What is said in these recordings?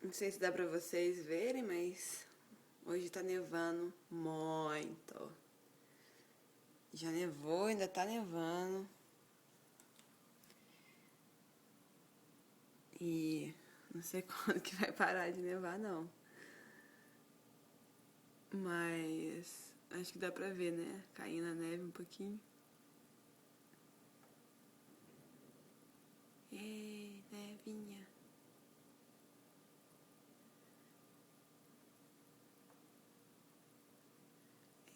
Não sei se dá pra vocês verem, mas hoje tá nevando muito. Já nevou, ainda tá nevando. E não sei quando que vai parar de nevar, não. Mas acho que dá pra ver, né? Caindo a neve um pouquinho. Ei, nevinha.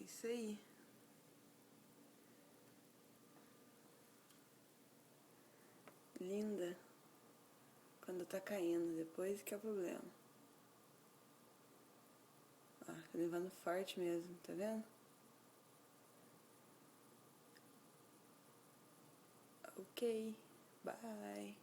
É isso aí. Linda. Quando tá caindo, depois que é o problema. Ó, tá nevando forte mesmo, tá vendo? Ok, bye.